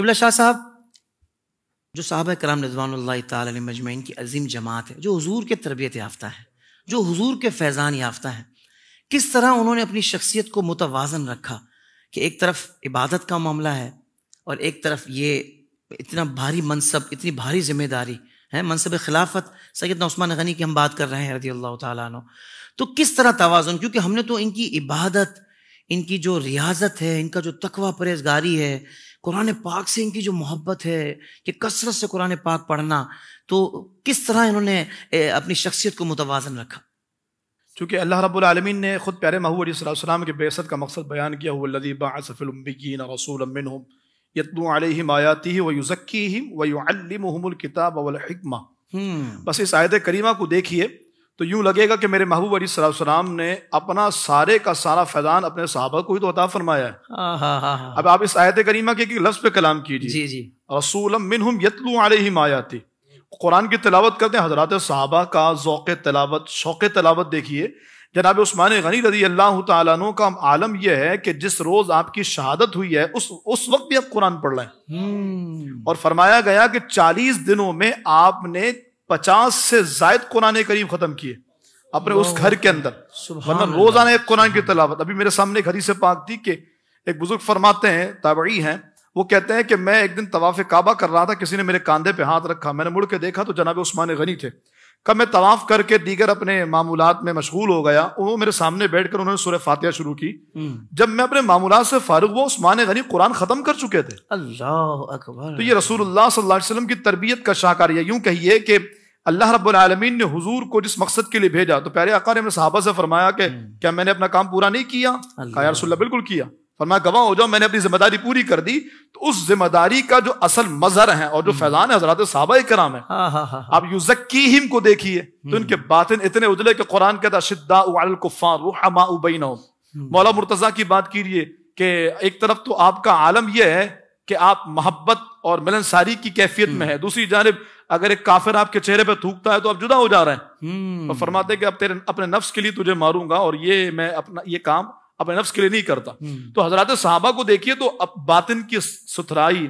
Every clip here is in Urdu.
قبلہ شاہ صاحب، جو صحابہ کرام رضوان اللہ تعالی علیہم مجمعین کی عظیم جماعت ہے، جو حضور کے تربیت یافتہ ہے، جو حضور کے فیضان یافتہ ہے، کس طرح انہوں نے اپنی شخصیت کو متوازن رکھا کہ ایک طرف عبادت کا معاملہ ہے اور ایک طرف یہ اتنا بھاری منصب، اتنی بھاری ذمہ داری ہے، منصب خلافت سیدنا عثمان غنی کی ہم بات کر رہے ہیں رضی اللہ تعالیٰ عنہ، تو کس طرح توازن؟ کیونکہ ہم نے تو ان کی عبادت، ان کی جو ریاضت ہے، ان کا جو تقوی پرہیزگاری ہے، قرآن پاک سے ان کی جو محبت ہے کہ کثرت سے قرآن پاک پڑھنا، تو کس طرح انہوں نے اپنی شخصیت کو متوازن رکھا؟ چونکہ اللہ رب العالمین نے خود پیارے محبوب علیہ السلام کے بعثت کا مقصد بیان کیا، هو الذی بعث فی الامیین رسولا منہم یتلو علیہم آیاتہ ویزکیہم ویعلمہم الکتاب والحکمہ۔ بس اس آیت کریمہ کو دیکھیے تو یوں لگے گا کہ میرے محبوب علیہ السلام نے اپنا سارے کا سارا فیضان اپنے صحابہ کو ہی تو عطا فرمایا ہے۔ اب آپ اس آیت کریمہ کے لفظ پہ کلام کیجیے، جی رسولا منہم یتلو علیہم آیاتہ، قرآن کی تلاوت کرتے ہیں حضرات صحابہ کا ذوق تلاوت، شوق تلاوت دیکھیے۔ جناب عثمان غنی رضی اللہ تعالیٰ عنہ کا عالم یہ ہے کہ جس روز آپ کی شہادت ہوئی ہے اس وقت بھی آپ قرآن پڑھ رہے ہیں، اور فرمایا گیا کہ 40 دنوں میں آپ نے 50 سے زائد قرآن کریم ختم کیے اپنے اس گھر کے اندر، ورنہ روزانہ ایک قرآن کی تلاوت۔ ابھی میرے سامنے ایک حدیث پاک تھی کہ ایک بزرگ فرماتے ہیں، تابعی ہیں، وہ کہتے ہیں کہ میں ایک دن طواف کعبہ کر رہا تھا، کسی نے میرے کاندھے پہ ہاتھ رکھا، میں نے مڑ کے دیکھا تو جناب عثمان غنی تھے۔ کب میں طواف کر کے دیگر اپنے معمولات میں مشغول ہو گیا، وہ میرے سامنے بیٹھ کر انہوں نے سورہ فاتحہ شروع کی۔ جب میں اپنے معمولات سے فارغ ہوا، عثمان غنی قرآن ختم کر چکے تھے۔ اللہ اکبر! تو یہ رسول اللہ صلی اللہ علیہ وسلم کی تربیت کا شاہکار ہے۔ یوں کہیے کہ اللہ رب العالمین نے حضور کو جس مقصد کے لیے بھیجا، تو پیارے آقا نے صحابہ سے فرمایا کہ کیا میں نے اپنا کام پورا نہیں کیا؟ کہا یا رسول اللہ بالکل کیا۔ فرمایا گواہ ہو جاؤ میں نے اپنی ذمہ داری پوری کر دی۔ تو اس ذمہ داری کا جو اصل مظہر ہے اور جو فیضان ہے حضرات صحابہ کرام ہے۔ آپ یزکیہم کو دیکھیے تو ان کے باطن اتنے اجلے کہ قرآن کہتا ہے شداء علی الکفار رحماء بینہم۔ مولا مرتضیٰ کی بات کیجیے کہ ایک طرف تو آپ کا عالم یہ ہے کہ آپ محبت اور ملنساری کی کیفیت میں ہے، دوسری جانب اگر ایک کافر آپ کے چہرے پہ تھوکتا ہے تو آپ جدا ہو جا رہے ہیں، اور فرماتے ہیں کہ اب تیرے اپنے نفس کے لیے تجھے ماروں گا، اور یہ میں اپنا یہ کام اپنے نفس کے لیے نہیں کرتا۔ تو حضرات صحابہ کو دیکھیے تو اب باطن کی ستھرائی،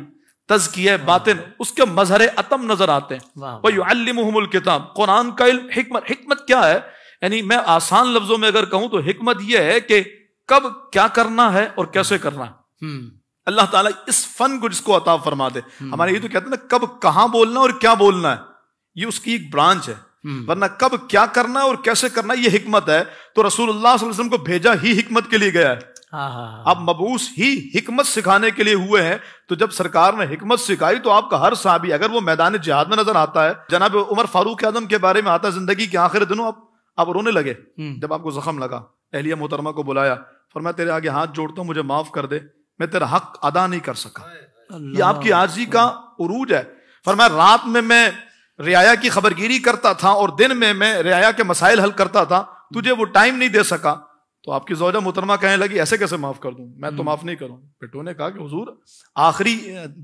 تزکیہ باطن، اس کے مظہر عتم نظر آتے ہیں۔ وَيُعَلِّمُهُمُ الْكِتَابَ، قرآن کا علم، حکمت کیا ہے؟ یعنی میں آسان لفظوں میں اگر کہوں تو حکمت یہ ہے کہ کب کیا کرنا ہے اور کیسے کرنا ہے۔ اللہ تعالیٰ اس فن کو جس کو عطا فرما دے۔ ہمارے یہ تو کہتے ہیں نا کب کہاں بولنا اور کیا بولنا ہے، یہ اس کی ایک برانچ ہے، ورنہ کب کیا کرنا ہے اور کیسے کرنا ہے یہ حکمت ہے۔ تو رسول اللہ صلی اللہ علیہ وسلم کو بھیجا ہی حکمت کے لیے گیا ہے، اب مبعوث ہی حکمت سکھانے کے لیے ہوئے ہیں۔ تو جب سرکار نے حکمت سکھائی تو آپ کا ہر صحابی اگر وہ میدان جہاد میں نظر آتا ہے، جناب عمر فاروق اعظم کے بارے میں آتا ہے زندگی کے آخر دنوں آپ رونے لگے جب آپ کو زخم لگا، اہلیہ محترمہ کو بلایا، فرمایا تیرے آگے ہاتھ جوڑتا ہوں مجھے معاف کر دے، میں تیرا حق ادا نہیں کر سکا۔ یہ آپ کی عاجزی کا عروج ہے۔ فرمایا رات میں رعایا کی خبرگیری کرتا تھا اور دن میں رعایا کے مسائل حل کرتا تھا، تجھے وہ ٹائم نہیں دے سکا۔ تو آپ کی زوجہ محترمہ کہنے لگی ایسے کیسے معاف کر دوں، میں تو معاف نہیں کروں۔ پٹو نے کہا کہ حضور آخری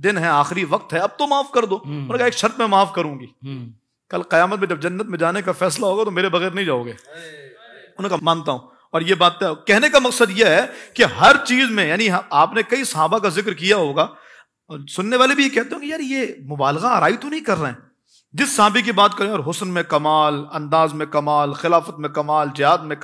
دن ہے، آخری وقت ہے، اب تو معاف کر دو۔ انہوں نے کہا ایک شرط میں معاف کروں گی، کل قیامت میں جب جنت میں جانے کا فیصلہ ہوگا تو میرے بغیر نہیں جاؤ گے۔ انہوں نے کہا مانتا ہوں۔ اور یہ بات کہنے کا مقصد یہ ہے کہ ہر چیز میں، یعنی آپ نے کئی صحابہ کا ذکر کیا ہوگا، سننے والے بھی یہ کہتے ہوں کہ یار یہ مبالغہ آرائی تو نہیں کر رہے ہیں۔ جس صحابی کی بات کریں اور حسن میں کمال، انداز میں کمال، خلافت میں کمال، جہاد میں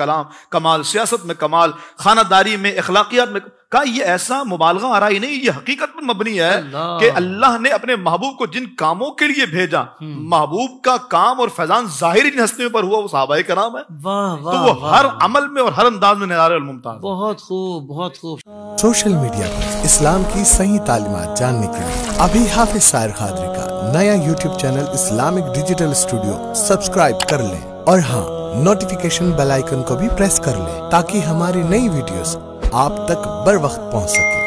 کمال، سیاست میں کمال، خانہ داری میں، اخلاقیات میں، کہا یہ ایسا مبالغہ آرائی نہیں، یہ حقیقت پر مبنی ہے کہ اللہ نے اپنے محبوب کو جن کاموں کے لیے بھیجا، محبوب کا کام اور فیضان ظاہری جن ہستیوں پر ہوا وہ صحابہ کرام ہے، تو وہ ہر عمل میں اور ہر انداز میں نثار الممتاز۔ بہت خوب، بہت خوب۔ سوشل میڈیا پر اسلام کی صحیح تعلیمات جاننے کے لیے ابھی حافظ سائر قادری کا نیا YouTube channel Islamic digital studio subscribe کر لیں، اور ہاں نوٹیفیکیشن بیل آئیکن کو بھی پریس کر لیں تاکہ ہماری نئی ویڈیوز آپ تک بر وقت پہنچ سکے۔